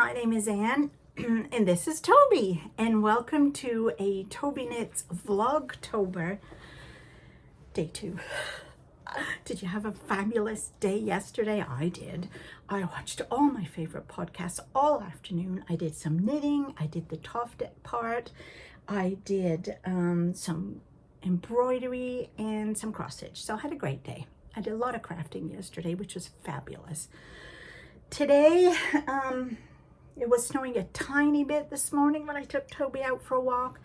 My name is Anne, and this is Toby, and welcome to a Tobyknits Vlogtober, day 2. Did you have a fabulous day yesterday? I did. I watched all my favorite podcasts all afternoon. I did some knitting, I did the Toft part, I did some embroidery and some cross stitch. So I had a great day. I did a lot of crafting yesterday, which was fabulous. Today, it was snowing a tiny bit this morning when I took Toby out for a walk,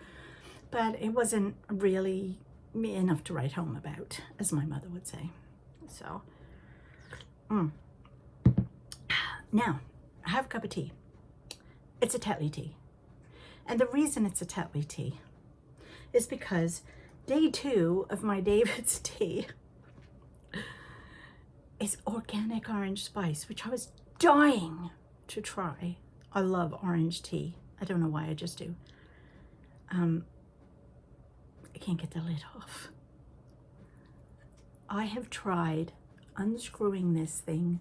but it wasn't really enough to write home about, as my mother would say. So, now, I have a cup of tea. It's a Tetley tea. And the reason it's a Tetley tea is because day 2 of my David's tea is organic orange spice, which I was dying to try. I love orange tea. I don't know why, I just do. I can't get the lid off. I have tried unscrewing this thing.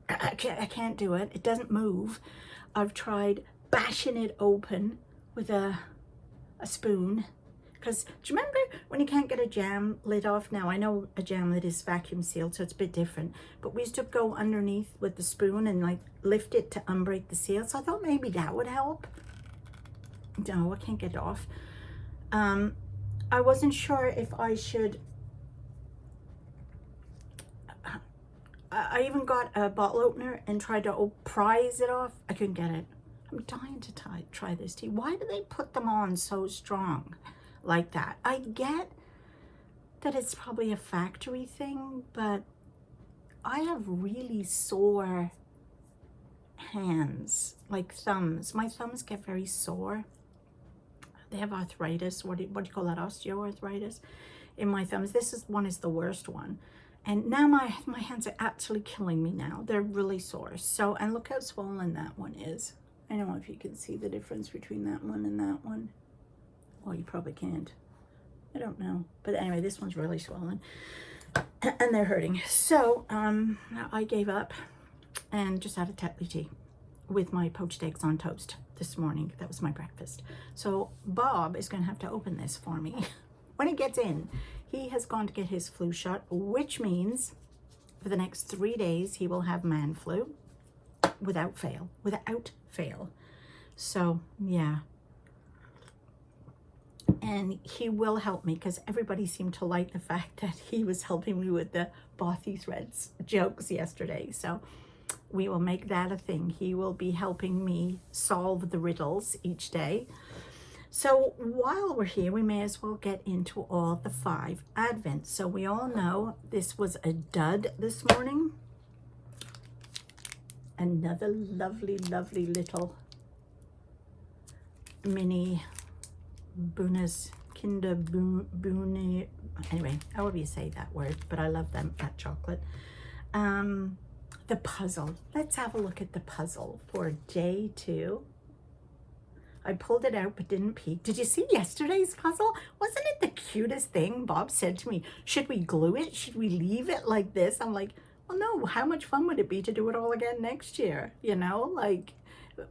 I can't do it. It doesn't move. I've tried bashing it open with a spoon. Because do you remember when you can't get a jam lid off? Now I know a jam lid is vacuum sealed, so it's a bit different. But we used to go underneath with the spoon and like lift it to unbreak the seal. So I thought maybe that would help. No, I can't get it off. I wasn't sure if I should. I even got a bottle opener and tried to prise it off. I couldn't get it. I'm dying to try this tea. Why do they put them on so strong like that? I get that it's probably a factory thing, but I have really sore hands, like thumbs. My thumbs get very sore. They have arthritis. What do you call that? Osteoarthritis in my thumbs. This one is the worst one. And now my hands are actually killing me now. They're really sore. So, and look how swollen that one is. I don't know if you can see the difference between that one and that one. Well, you probably can't. I don't know. But anyway, this one's really swollen. And they're hurting. So, I gave up and just had a Tetley tea with my poached eggs on toast this morning. That was my breakfast. So Bob is going to have to open this for me. When he gets in, he has gone to get his flu shot, which means for the next 3 days, he will have man flu without fail. So yeah. And he will help me because everybody seemed to like the fact that he was helping me with the Bothy Threads jokes yesterday. So we will make that a thing. He will be helping me solve the riddles each day. So while we're here, we may as well get into all the 5 Advents. So we all know this was a dud this morning. Another lovely, lovely little mini Bunas, Kinder Bune, anyway, however you say that word, but I love that chocolate. The puzzle. Let's have a look at the puzzle for day 2. I pulled it out but didn't peek. Did you see yesterday's puzzle? Wasn't it the cutest thing? Bob said to me, should we glue it? Should we leave it like this? I'm like, well, no, how much fun would it be to do it all again next year? You know, like,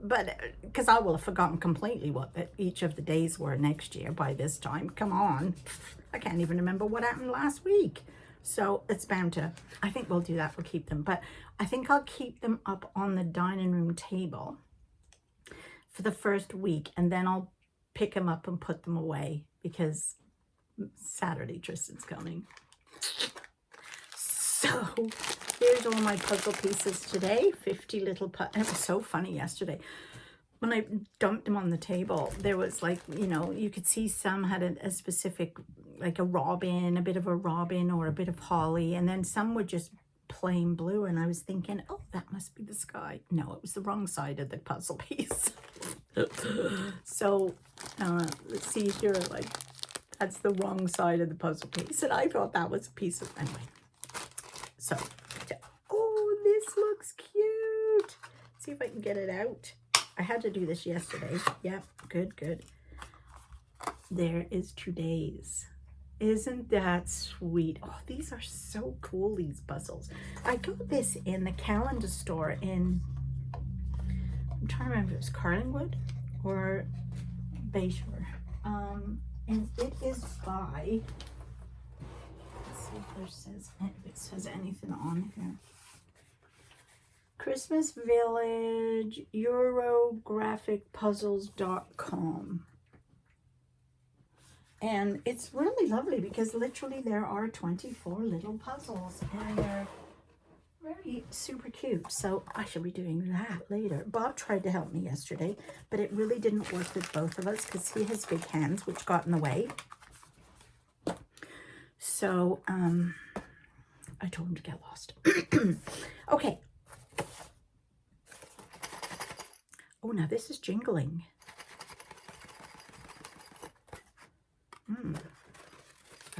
but because I will have forgotten completely what each of the days were next year by this time. Come on. I can't even remember what happened last week. So it's bound to, I think we'll do that. We'll keep them. But I think I'll keep them up on the dining room table for the first week. And then I'll pick them up and put them away because Saturday Tristan's coming. So here's all my puzzle pieces today. 50 little and it was so funny yesterday. When I dumped them on the table, there was like, you know, you could see some had a specific, like a robin, a bit of a robin or a bit of holly. And then some were just plain blue. And I was thinking, oh, that must be the sky. No, it was the wrong side of the puzzle piece. So let's see here, like that's the wrong side of the puzzle piece. And I thought that was a piece of, anyway. So, oh, this looks cute. Let's see if I can get it out. I had to do this yesterday. Yep, good. There is today's. Isn't that sweet? Oh, these are so cool, these puzzles. I got this in the calendar store in trying to remember if it was Carlingwood or Bayshore. And it is by, let's see if it says anything on here. Christmas Village, Eurographicpuzzles.com. And it's really lovely because literally there are 24 little puzzles and they're very super cute. So I should be doing that later. Bob tried to help me yesterday, but it really didn't work with both of us because he has big hands, which got in the way. So I told him to get lost. Okay. Oh, now this is jingling.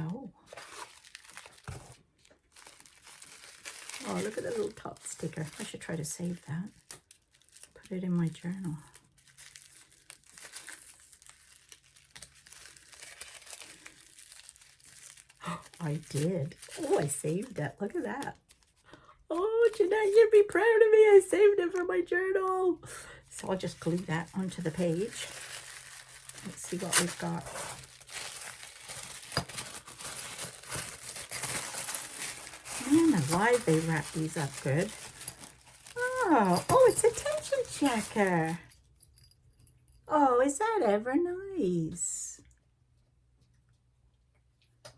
Oh. Oh, look at the little top sticker. I should try to save that. Put it in my journal. Oh, I did. Oh, I saved it. Look at that. Oh, Jeanette, you'd be proud of me. I saved it for my journal. So I'll just glue that onto the page. Let's see what we've got. I don't know why they wrap these up good. Oh, it's a tension checker. Oh, is that ever nice?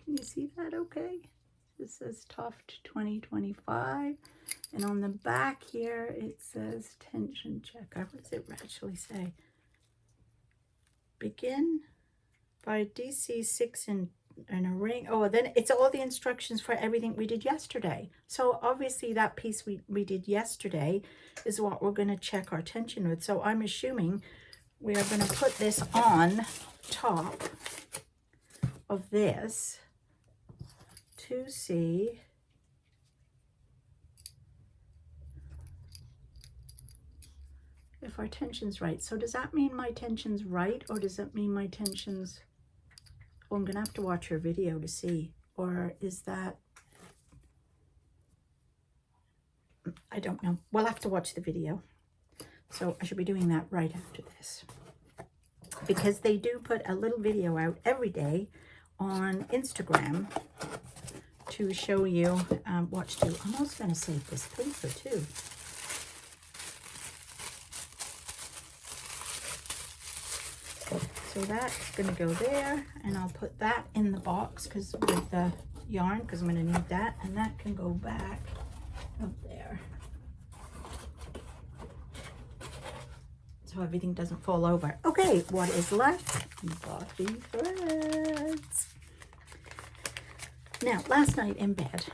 Can you see that okay? This says Toft 2025. And on the back here, it says tension checker. What does it actually say? Begin by DC 6 and a ring. Oh, then it's all the instructions for everything we did yesterday. So obviously that piece we did yesterday is what we're going to check our tension with. So I'm assuming we are going to put this on top of this to see if our tension's right. So does that mean my tension's right, or does that mean my tension's... Well, I'm going to have to watch your video to see. Or is that... I don't know. We'll have to watch the video. So I should be doing that right after this. Because they do put a little video out every day on Instagram to show you what to do. I'm also going to save this paper too. So that's going to go there, and I'll put that in the box because with the yarn, because I'm going to need that, and that can go back up there. So everything doesn't fall over. Okay, what is left? Bothy Threads. Now, last night in bed,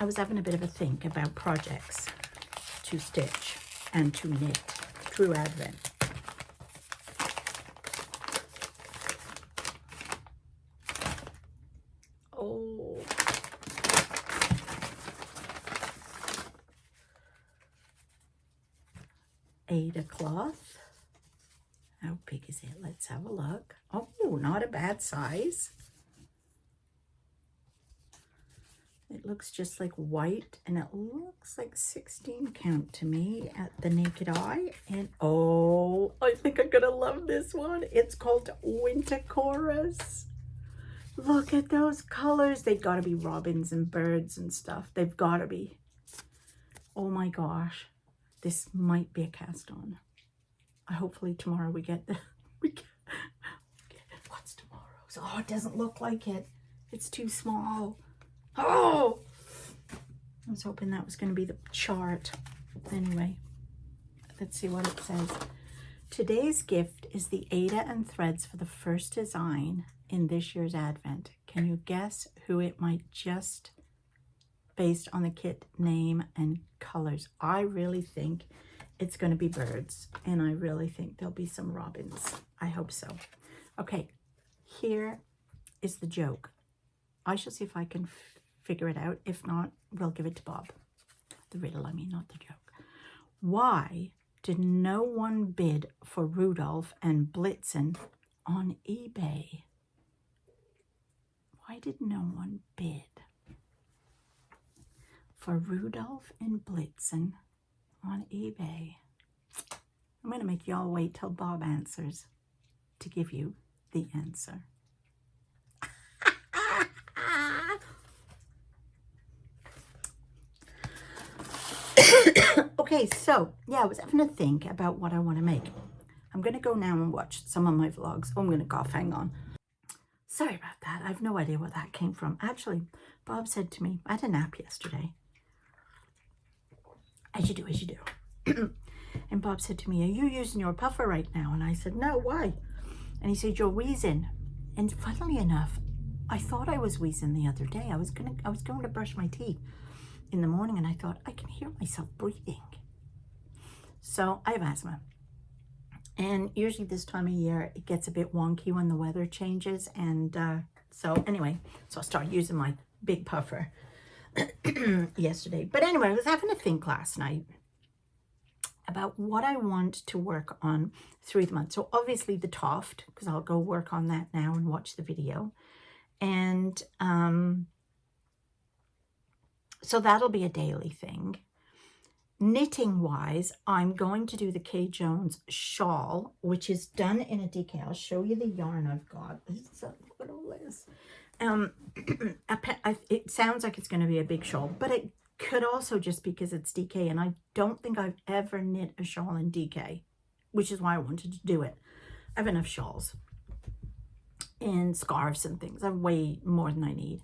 I was having a bit of a think about projects to stitch and to knit through Advent. Oh. Ada cloth. How big is it? Let's have a look. Oh, not a bad size. It looks just like white, and it looks like 16 count to me at the naked eye. And oh, I think I'm gonna love this one. It's called Winter Chorus. Look at those colors. They've got to be robins and birds and stuff. They've got to be. Oh my gosh. This might be a cast on. Hopefully tomorrow we get the... What's tomorrow's? Oh, it doesn't look like it. It's too small. Oh! I was hoping that was going to be the chart. Anyway, let's see what it says. Today's gift is the Ada and threads for the first design in this year's Advent. Can you guess who it might just based on the kit name and colors? I really think it's going to be birds, and I really think there'll be some robins. I hope so. Okay, here is the joke. I shall see if I can figure it out. If not, we'll give it to Bob. The riddle, I mean, not the joke. Why did no one bid for Rudolph and Blitzen on eBay? Why did no one bid for Rudolph and Blitzen on eBay? I'm going to make you all wait till Bob answers to give you the answer. Okay, so yeah, I was having to think about what I want to make. I'm going to go now and watch some of my vlogs. Oh, I'm going to cough, hang on. Sorry about that. I have no idea where that came from. Actually, Bob said to me, I had a nap yesterday. As you do. And Bob said to me, are you using your puffer right now? And I said, no, why? And he said, you're wheezing. And funnily enough, I thought I was wheezing the other day. I was going to brush my teeth in the morning, and I thought, I can hear myself breathing. So I have asthma. And usually this time of year, it gets a bit wonky when the weather changes. And so anyway, so I started using my big puffer yesterday. But anyway, I was having to think last night about what I want to work on through the month. So obviously the Toft, because I'll go work on that now and watch the video. And so that'll be a daily thing. Knitting wise, I'm going to do the Kay Jones shawl, which is done in a DK. I'll show you the yarn I've got. Look at all this. It sounds like it's going to be a big shawl, but it could also just because it's DK, and I don't think I've ever knit a shawl in DK, which is why I wanted to do it. I have enough shawls and scarves and things. I have way more than I need,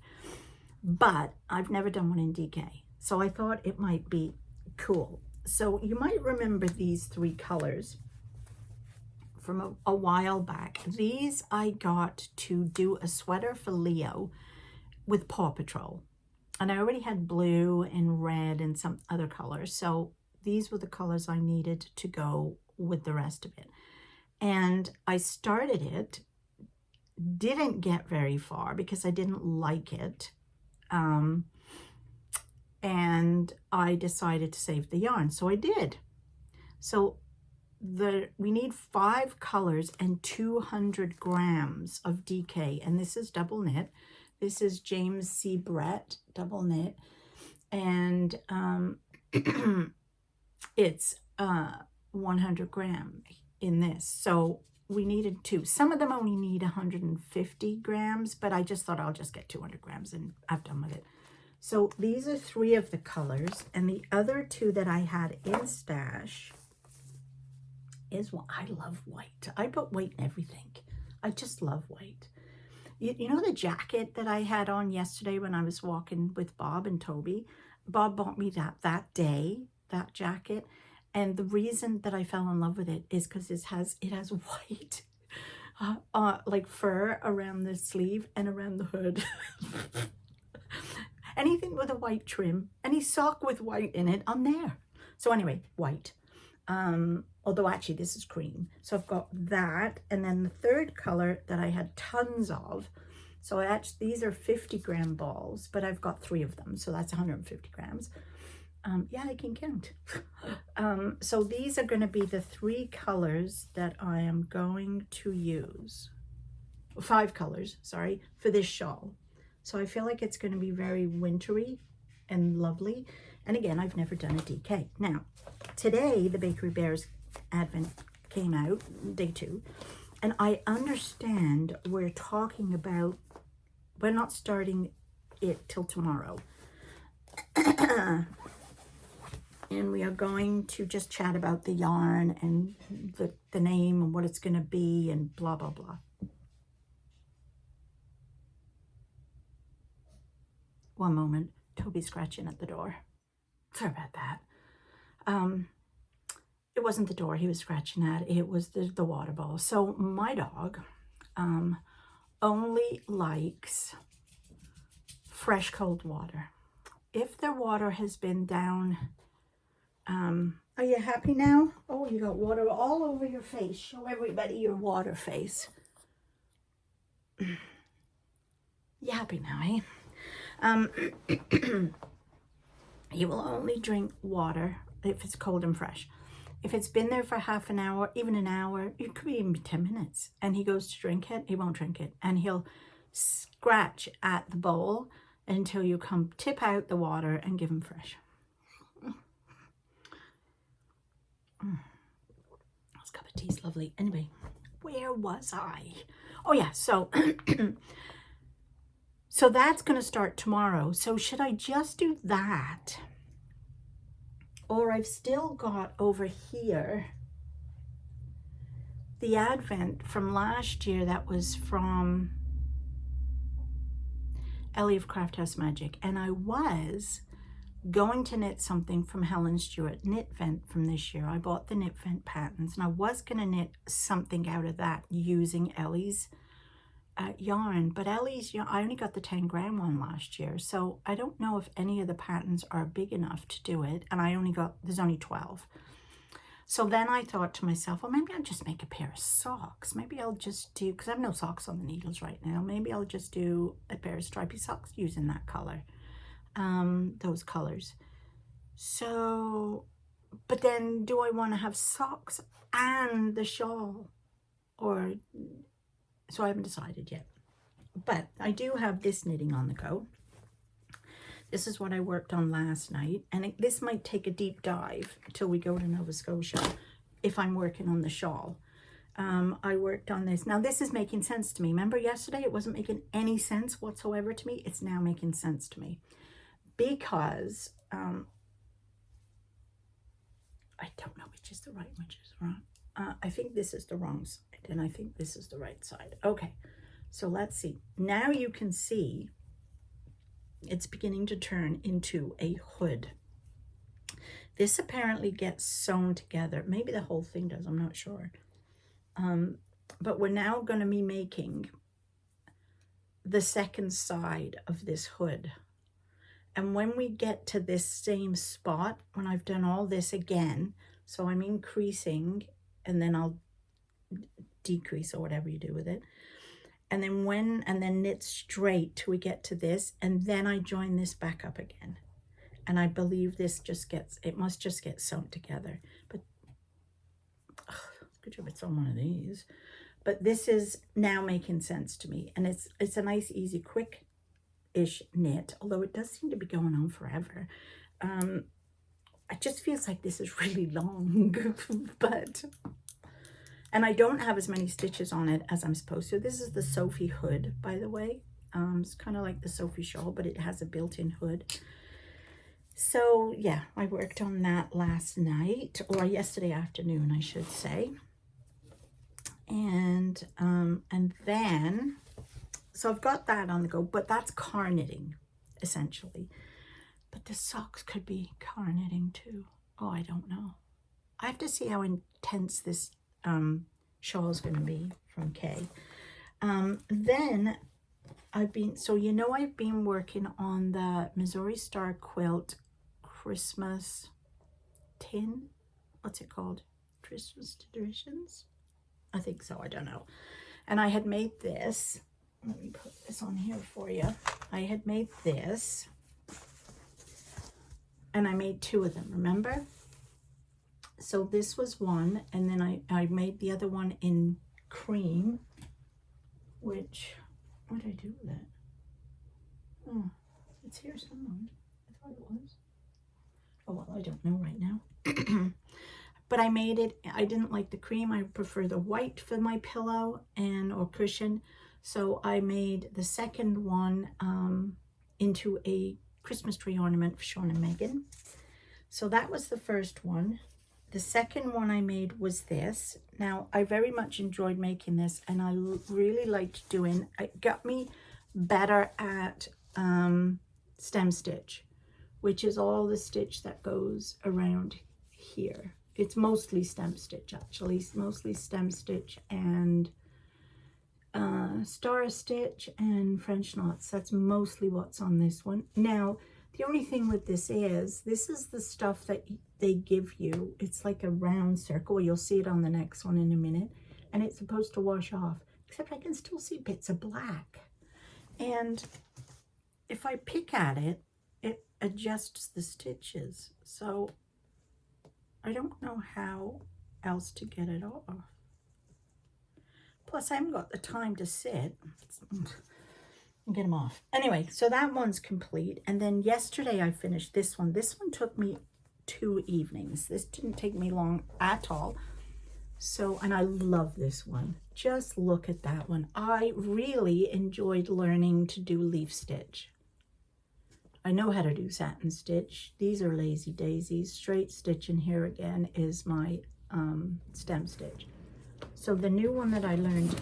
but I've never done one in DK, so I thought it might be cool. So you might remember these three colors from a while back. These I got to do a sweater for Leo with Paw Patrol, and I already had blue and red and some other colors, so these were the colors I needed to go with the rest of it. And I started it, didn't get very far because I didn't like it, and I decided to save the yarn, so I did. So we need 5 colors and 200 grams of DK, and this is double knit. This is James C. Brett double knit, and it's 100 gram in this. So we needed 2. Some of them only need 150 grams, but I just thought I'll just get 200 grams and I'm done with it. So these are 3 of the colors, and the other 2 that I had in stash is, well, I love white. I put white in everything. I just love white. You know the jacket that I had on yesterday when I was walking with Bob and Toby? Bob bought me that day, that jacket. And the reason that I fell in love with it is because it has white, like fur around the sleeve and around the hood. Anything with a white trim, any sock with white in it, I'm there. So anyway, white. Although actually this is cream. So I've got that. And then the third color that I had tons of. So these are 50 gram balls, but I've got 3 of them. So that's 150 grams. Yeah, I can count. So these are going to be the 3 colors that I am going to use. 5 colors, sorry, for this shawl. So I feel like it's going to be very wintry and lovely. And again, I've never done a DK. Now, today, the Bakery Bears Advent came out, day 2. And I understand we're talking about, we're not starting it till tomorrow. And we are going to just chat about the yarn and the name and what it's going to be and blah, blah, blah. One moment, Toby's scratching at the door. Sorry about that. It wasn't the door he was scratching at, it was the water bowl. So my dog only likes fresh cold water. If the water has been down, are you happy now? Oh, you got water all over your face. Show everybody your water face. You happy now, eh? He will only drink water if it's cold and fresh. If it's been there for half an hour, even an hour, it could be even 10 minutes, and he goes to drink it, he won't drink it. And he'll scratch at the bowl until you come tip out the water and give him fresh. Ellie's cup of tea is lovely. Anyway, where was I? Oh yeah, so so that's going to start tomorrow. So should I just do that? Or I've still got over here the Advent from last year that was from Ellie of Craft House Magic. And I was going to knit something from Helen Stewart Knit Vent from this year. I bought the Knit Vent patterns and I was going to knit something out of that using Ellie's yarn, but Ellie's yarn, I only got the 10-gram one last year, so I don't know if any of the patterns are big enough to do it, and there's only 12. So then I thought to myself, well, maybe I'll just make a pair of socks. Maybe I'll just do, because I have no socks on the needles right now, maybe I'll just do a pair of stripy socks using that color, those colors. So, but then do I want to have socks and the shawl, or... So I haven't decided yet, but I do have this knitting on the go. This is what I worked on last night, and this might take a deep dive till we go to Nova Scotia if I'm working on the shawl. I worked on this. Now this is making sense to me. Remember yesterday it wasn't making any sense whatsoever to me? It's now making sense to me because I don't know which is the right, which is wrong. I think this is the wrong side, and I think this is the right side. Okay, so let's see. Now you can see it's beginning to turn into a hood. This apparently gets sewn together. Maybe the whole thing does, I'm not sure. But we're now going to be making the second side of this hood. And when we get to this same spot, when I've done all this again, so I'm increasing, and then I'll decrease or whatever you do with it. And then knit straight till we get to this, and then I join this back up again. And I believe this it must just get sewn together. But, good job it's on one of these. But this is now making sense to me. And it's a nice, easy, quick-ish knit, although it does seem to be going on forever. It just feels like this is really long, and I don't have as many stitches on it as I'm supposed to. This is the Sophie hood, by the way. It's kind of like the Sophie shawl, but it has a built-in hood. So yeah, I worked on that last night, or yesterday afternoon, I should say. And then, so I've got that on the go, but that's car knitting, essentially. But the socks could be car knitting too. Oh, I don't know. I have to see how intense this shawl is going to be from Kay. Then I've been working on the Missouri Star Quilt Christmas tin. What's it called? Christmas Traditions? I think so. I don't know. And I had made this. Let me put this on here for you. I had made this. And I made two of them, remember? So this was one, and then I made the other one in cream, which, what did I do with it? Oh, it's here somewhere. I thought it was. Oh, well, I don't know right now. But I made it, I didn't like the cream. I prefer the white for my pillow or cushion. So I made the second one into a Christmas tree ornament for Sean and Megan. So that was the first one. The second one I made was this. Now, I very much enjoyed making this, and I really liked doing, it got me better at stem stitch, which is all the stitch that goes around here. It's mostly stem stitch, actually. It's mostly stem stitch and star stitch and French knots. That's mostly what's on this one. Now, the only thing with this is the stuff that they give you. It's like a round circle. You'll see it on the next one in a minute. And it's supposed to wash off. Except I can still see bits of black. And if I pick at it, it adjusts the stitches. So I don't know how else to get it off. Plus, I haven't got the time to sit and get them off. Anyway, so that one's complete. And then yesterday I finished this one. This one took me 2 evenings. This didn't take me long at all. So, and I love this one. Just look at that one. I really enjoyed learning to do leaf stitch. I know how to do satin stitch. These are lazy daisies. Straight stitch, and here again is my stem stitch. So the new one that I learned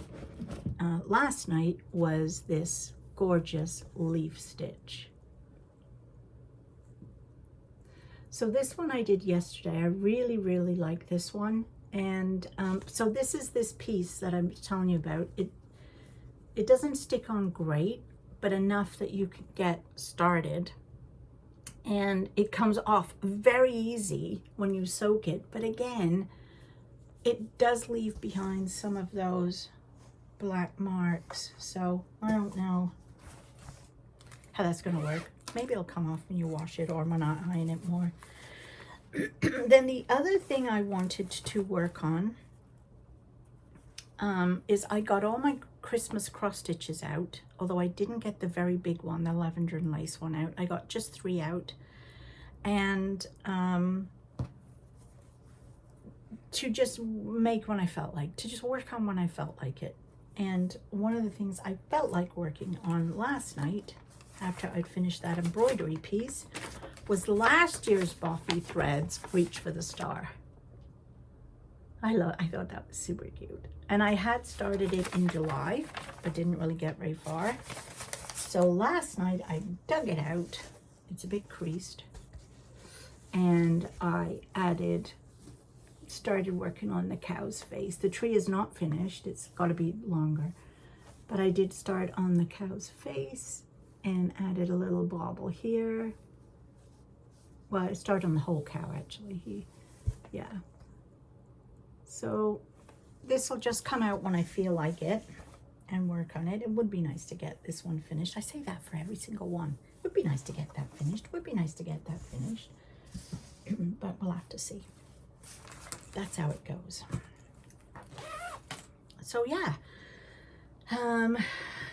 last night was this gorgeous leaf stitch. So this one I did yesterday. I really, really like this one. And so this is this piece that I'm telling you about. It doesn't stick on great, but enough that you can get started. And it comes off very easy when you soak it. But again, it does leave behind some of those black marks. So I don't know how that's going to work. Maybe it'll come off when you wash it or when I iron it more. Then the other thing I wanted to work on is I got all my Christmas cross stitches out, although I didn't get the very big one, the lavender and lace one out. I got just 3 out. And to just make when I felt like, to just work on when I felt like it. And one of the things I felt like working on last night, after I'd finished that embroidery piece, was last year's Bothy Threads Reach for the Star. I thought that was super cute. And I had started it in July, but didn't really get very far. So last night I dug it out. It's a bit creased. And I started working on the cow's face. The tree is not finished. It's got to be longer. But I did start on the cow's face and added a little bauble here. Well, I started on the whole cow, actually. Yeah. So this will just come out when I feel like it and work on it. It would be nice to get this one finished. I say that for every single one. It would be nice to get that finished. It would be nice to get that finished. But we'll have to see. That's how it goes. So yeah.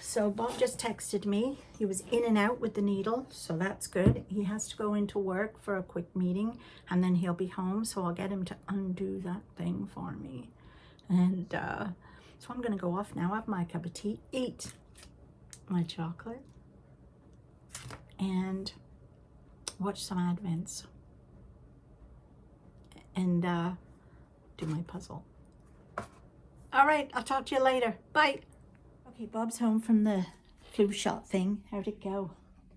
So Bob just texted me. He was in and out with the needle, so that's good. He has to go into work for a quick meeting, and then he'll be home, so I'll get him to undo that thing for me. And so I'm gonna go off now, have my cup of tea, eat my chocolate, and watch some Advents, and do my puzzle. All right, I'll talk to you later. Bye. Okay, Bob's home from the flu shot thing. How'd it go?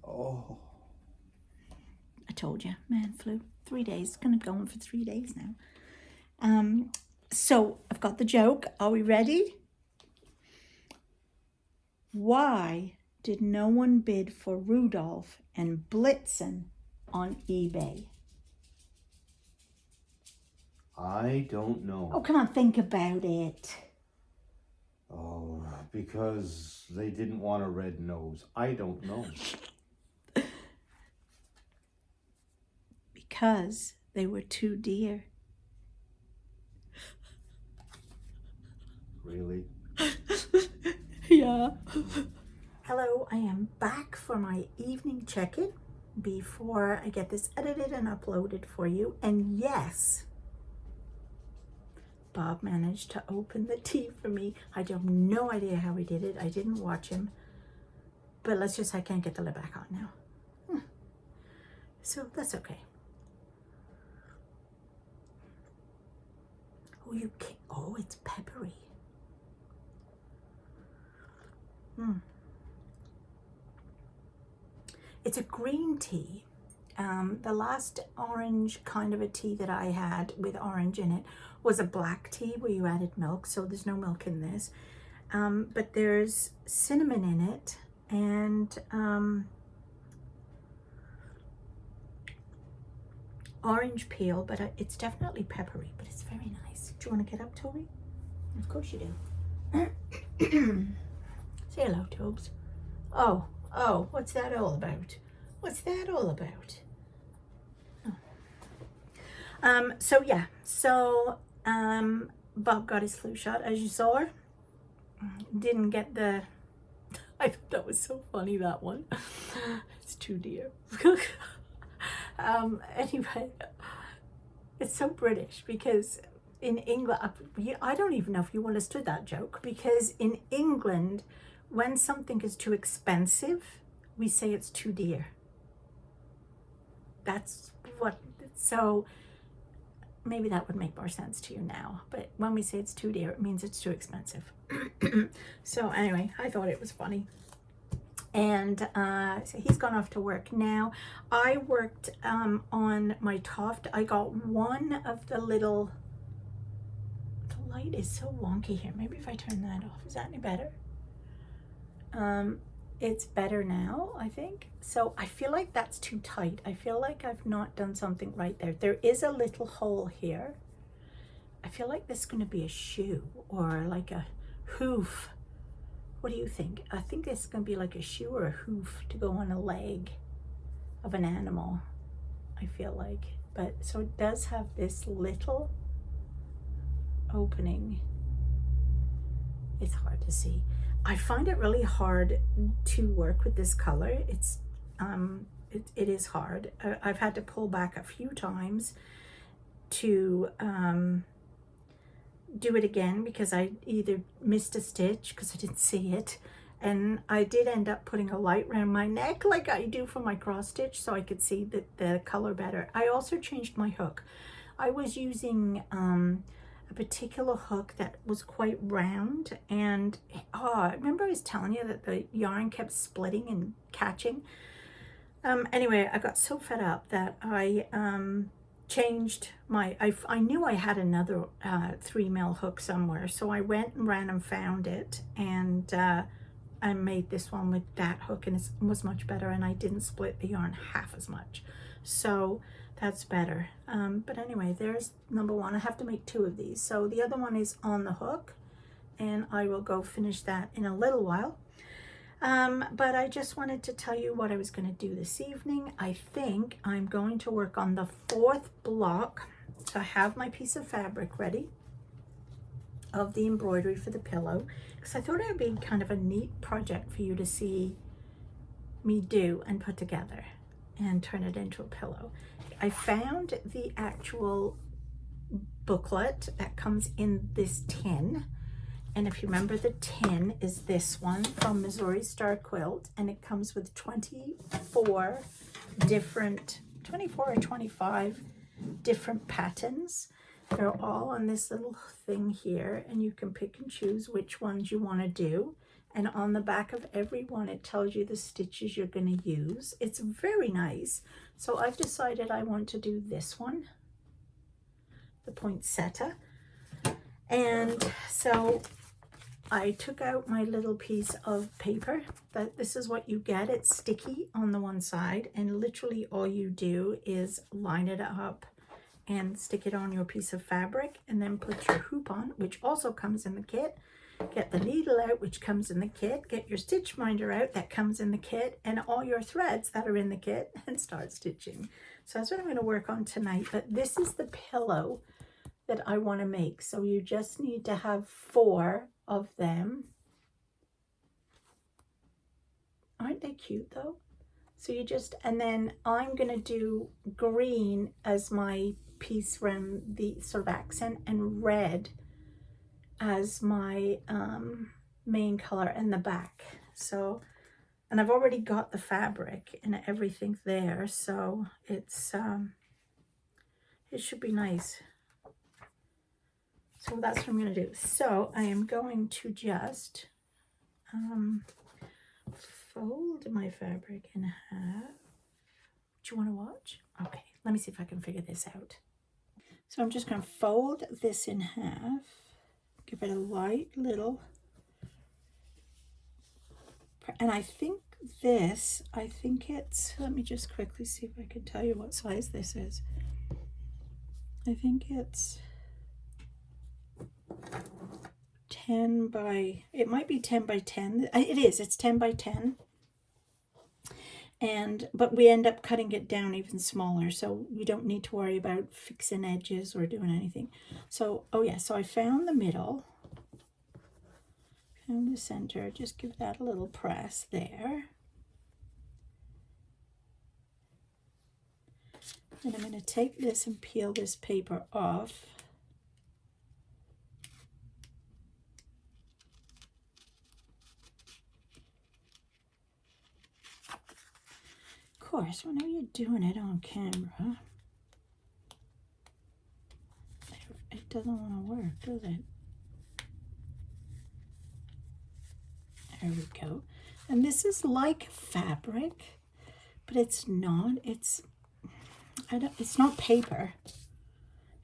Oh. I told you, man, flu. 3 days. It's gonna go on for 3 days now. So I've got the joke. Are we ready? Why did no one bid for Rudolph and Blitzen on eBay? I don't know. Oh, come on, think about it. Oh, because they didn't want a red nose. I don't know. Because they were too dear. Really? Yeah. Hello, I am back for my evening check-in before I get this edited and uploaded for you. And yes, Bob managed to open the tea for me. I have no idea how he did it. I didn't watch him. But let's just, I can't get the lid back on now. So that's okay. Oh, you can't. Oh, it's peppery. It's a green tea. The last orange kind of a tea that I had with orange in it was a black tea where you added milk, so there's no milk in this. But there's cinnamon in it and orange peel, but it's definitely peppery, but it's very nice. Do you want to get up, Toby? Of course you do. Say hello, Tobes. Oh, what's that all about? What's that all about? Oh. Bob got his flu shot, as you saw. Didn't get the... I thought that was so funny, that one. It's too dear. Anyway, it's so British because in England, I don't even know if you understood that joke, because in England, when something is too expensive, we say it's too dear. That's what, so maybe that would make more sense to you now, but when we say it's too dear, it means it's too expensive. So anyway, I thought it was funny. And so he's gone off to work now. I worked on my Toft. I got one of the little, the light is so wonky here. Maybe if I turn that off, is that any better? It's better now, I think. So I feel like that's too tight. I feel like I've not done something right there. There is a little hole here. I feel like this is going to be a shoe or like a hoof. What do you think? I think this is going to be like a shoe or a hoof to go on a leg of an animal, I feel like. But so it does have this little opening. It's hard to see. I find it really hard to work with this color. It's it is hard. I've had to pull back a few times to do it again because I either missed a stitch because I didn't see it, and I did end up putting a light around my neck like I do for my cross stitch so I could see the color better. I also changed my hook. I was using a particular hook that was quite round, and I remember I was telling you that the yarn kept splitting and catching. Anyway, I got so fed up that I changed my, I knew I had another 3mm hook somewhere, so I went and ran and found it, and I made this one with that hook, and it was much better, and I didn't split the yarn half as much, so that's better. But anyway, there's number one. I have to make 2 of these, so the other one is on the hook, and I will go finish that in a little while. But I just wanted to tell you what I was going to do this evening. I think I'm going to work on the 4th block. So I have my piece of fabric ready of the embroidery for the pillow, because I thought it would be kind of a neat project for you to see me do and put together and turn it into a pillow. I found the actual booklet that comes in this tin. And if you remember, the tin is this one from Missouri Star Quilt, and it comes with 24 or 25 different patterns. They're all on this little thing here, and you can pick and choose which ones you want to do. And on the back of every one, it tells you the stitches you're going to use. It's very nice. So I've decided I want to do this one, the poinsettia. And so I took out my little piece of paper. This is what you get. It's sticky on the one side, and literally all you do is line it up and stick it on your piece of fabric, and then put your hoop on, which also comes in the kit. Get the needle out, which comes in the kit. Get your stitch minder out, that comes in the kit, and all your threads that are in the kit, and start stitching. So that's what I'm going to work on tonight. But this is the pillow that I want to make. So you just need to have 4 of them. Aren't they cute though? So you just, and then I'm going to do green as my piece around the sort of accent, and red as my main color in the back. So, and I've already got the fabric and everything there, so it's it should be nice. So that's what I'm going to do. So I am going to just fold my fabric in half. Do you want to watch? Okay, let me see if I can figure this out. So I'm just going to fold this in half, give it a light little, and I think it's, let me just quickly see if I can tell you what size this is. I think it's 10 by, it might be 10 by 10. It is, it's 10 by 10. But we end up cutting it down even smaller, so you don't need to worry about fixing edges or doing anything. So, oh yeah, so I found the middle, found the center, just give that a little press there. And I'm going to take this and peel this paper off. course, whenever you're doing it on camera, it doesn't want to work, does it? There we go. And this is like fabric, but it's not. It's not paper.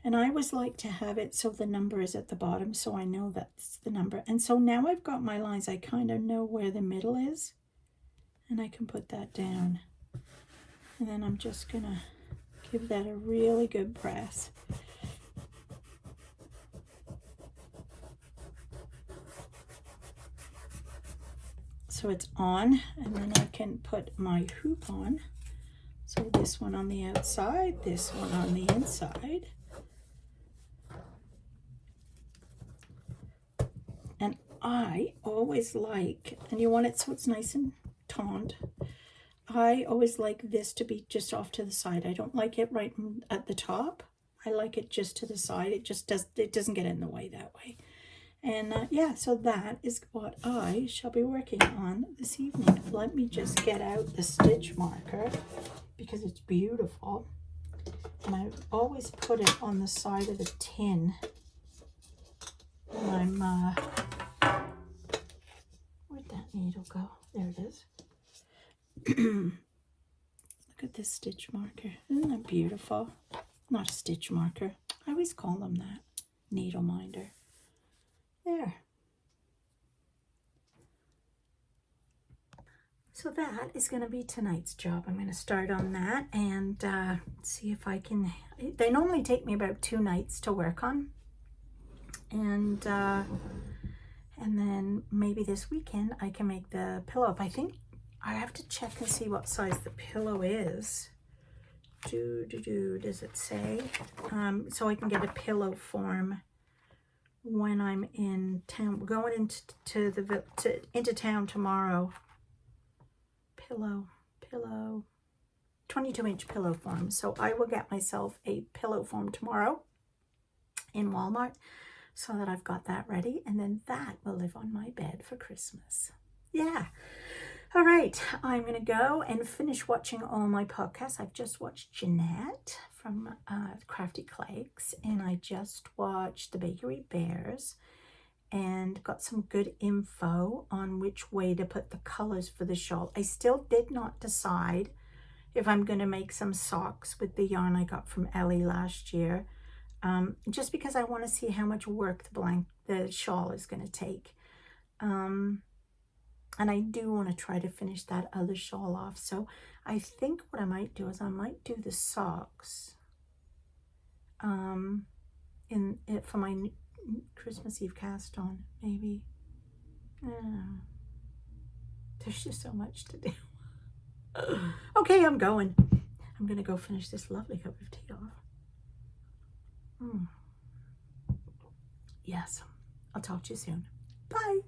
And I always like to have it so the number is at the bottom, so I know that's the number. And so now I've got my lines. I kind of know where the middle is, and I can put that down. And then I'm just gonna give that a really good press. So it's on, and then I can put my hoop on. So this one on the outside, this one on the inside. And I always like, and you want it so it's nice and taut, I always like this to be just off to the side. I don't like it right at the top. I like it just to the side. It doesn't get in the way that way. And yeah, so that is what I shall be working on this evening. Let me just get out the stitch marker because it's beautiful. And I always put it on the side of the tin when I'm, where'd that needle go? There it is. Look at this stitch marker. Isn't that beautiful? Not a stitch marker. I always call them that. Needle minder. There. So that is going to be tonight's job. I'm going to start on that and see if I can. They normally take me about 2 nights to work on, and then maybe this weekend I can make the pillow up. I think I have to check and see what size the pillow is. Does it say? So I can get a pillow form when I'm in town. We're going into town tomorrow. Pillow, 22-inch pillow form. So I will get myself a pillow form tomorrow in Walmart so that I've got that ready, and then that will live on my bed for Christmas. Yeah. All right, I'm going to go and finish watching all my podcasts. I've just watched Jeanette from Crafty Cakes, and I just watched the Bakery Bears and got some good info on which way to put the colors for the shawl. I still did not decide if I'm going to make some socks with the yarn I got from Ellie last year, just because I want to see how much work the shawl is going to take. And I do want to try to finish that other shawl off. So I think what I might do is I might do the socks for my Christmas Eve cast on, maybe. I don't know. There's just so much to do. Okay, I'm going. I'm going to go finish this lovely cup of tea off. Yes, I'll talk to you soon. Bye.